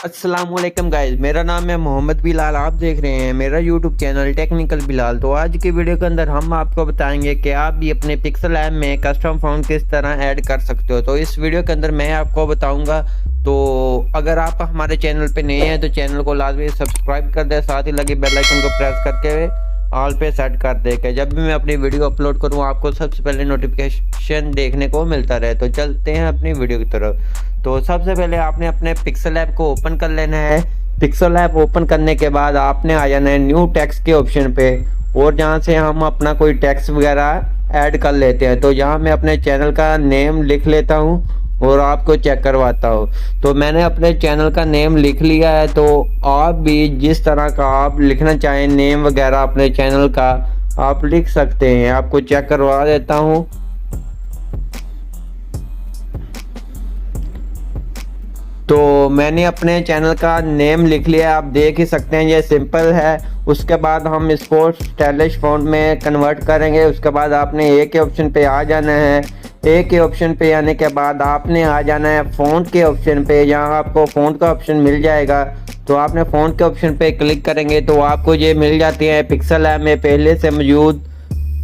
अस्सलामुअलैकुम गाइस, मेरा नाम है मोहम्मद बिलाल। आप देख रहे हैं मेरा यूट्यूब चैनल टेक्निकल बिलाल। तो आज की वीडियो के अंदर हम आपको बताएंगे कि आप भी अपने पिक्सल ऐप में कस्टम फ़ॉन्ट किस तरह ऐड कर सकते हो। तो इस वीडियो के अंदर मैं आपको बताऊंगा। तो अगर आप हमारे चैनल पे नए हैं तो चैनल को लाजमी सब्सक्राइब कर दें, साथ ही लगे बेल आइकन को प्रेस करके ऑल पे सेट कर दे के जब भी मैं अपनी वीडियो अपलोड करूँ आपको सबसे पहले नोटिफिकेशन देखने को मिलता रहे। तो चलते हैं अपनी वीडियो की तरफ। तो सबसे पहले आपने अपने पिक्सल ऐप को ओपन कर लेना है। पिक्सल ऐप ओपन करने के बाद आपने आ जाना है न्यू टेक्स्ट के ऑप्शन पे, और जहाँ से हम अपना कोई टेक्स्ट वगैरह ऐड कर लेते हैं। तो यहाँ मैं अपने चैनल का नेम लिख लेता हूँ और आपको चेक करवाता हूँ। तो मैंने अपने चैनल का नेम लिख लिया है। तो आप भी जिस तरह का आप लिखना चाहें नेम वगैरह अपने चैनल का आप लिख सकते हैं। आपको चेक करवा देता हूँ। तो मैंने अपने चैनल का नेम लिख लिया, आप देख ही सकते हैं ये सिंपल है। उसके बाद हम इसको स्टाइलिश फॉन्ट में कन्वर्ट करेंगे। उसके बाद आपने ए के ऑप्शन पे आ जाना है। ए के ऑप्शन पे आने के बाद आपने आ जाना है फ़ॉन्ट के ऑप्शन पे, जहाँ आपको फ़ॉन्ट का ऑप्शन मिल जाएगा। तो आपने फ़ॉन्ट के ऑप्शन पे क्लिक करेंगे तो आपको ये मिल जाती है पिक्सल ऐप में पहले से मौजूद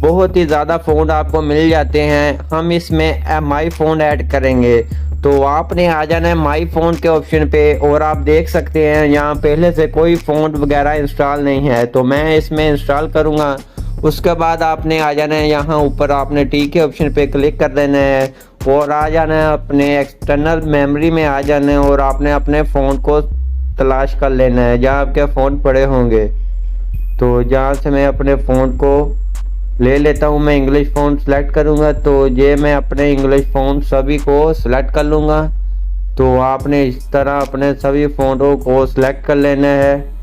बहुत ही ज़्यादा फ़ॉन्ट आपको मिल जाते हैं। हम इसमें माई फ़ॉन्ट ऐड करेंगे। तो आपने आ जाना है माई फ़ॉन्ट के ऑप्शन पे, और आप देख सकते हैं यहाँ पहले से कोई फ़ॉन्ट वगैरह इंस्टॉल नहीं है। तो मैं इसमें इंस्टॉल करूँगा। उसके बाद आपने आ जाना है यहाँ ऊपर आपने टी के ऑप्शन पे क्लिक कर देना है और आ जाना है अपने एक्सटर्नल मेमोरी में आ जाना है, और आपने अपने फ़ॉन्ट को तलाश कर लेना है जहाँ आपके फ़ॉन्ट पड़े होंगे। तो जहाँ से मैं अपने फ़ॉन्ट को ले लेता हूँ, मैं इंग्लिश फ़ॉन्ट सेलेक्ट करूँगा। तो ये मैं अपने इंग्लिश फ़ॉन्ट सभी को सिलेक्ट कर लूँगा। तो आपने इस तरह अपने सभी फ़ॉन्टों को सिलेक्ट कर लेना है।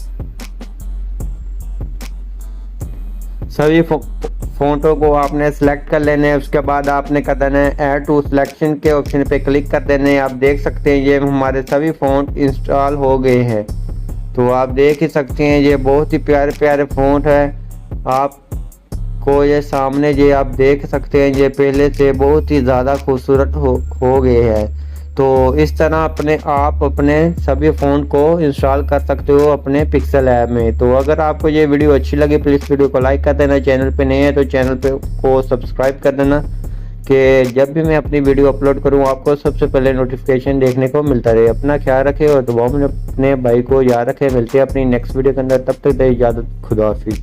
सभी फ़ॉन्टों को आपने सेलेक्ट कर लेने हैं। उसके बाद आपने कर देना है ऐड टू सिलेक्शन के ऑप्शन पे क्लिक कर देने हैं। आप देख सकते हैं ये हमारे सभी फ़ॉन्ट इंस्टॉल हो गए हैं। तो आप देख ही सकते हैं ये बहुत ही प्यारे प्यारे फ़ॉन्ट है। आप को ये सामने ये आप देख सकते हैं ये पहले से बहुत ही ज़्यादा खूबसूरत हो गए हैं। तो इस तरह आप अपने सभी फ़ोन को इंस्टॉल कर सकते हो अपने पिक्सल ऐप में। तो अगर आपको ये वीडियो अच्छी लगी प्लीज़ वीडियो को लाइक कर देना। चैनल पे नए हैं तो चैनल पे को सब्सक्राइब कर देना कि जब भी मैं अपनी वीडियो अपलोड करूँ आपको सबसे पहले नोटिफिकेशन देखने को मिलता रहे। अपना ख्याल रखें और दुआ में अपने भाई को याद रखें। मिलते हैं अपनी नेक्स्ट वीडियो के अंदर, तब तक दे इजाज़त, खुदा हाफिज़।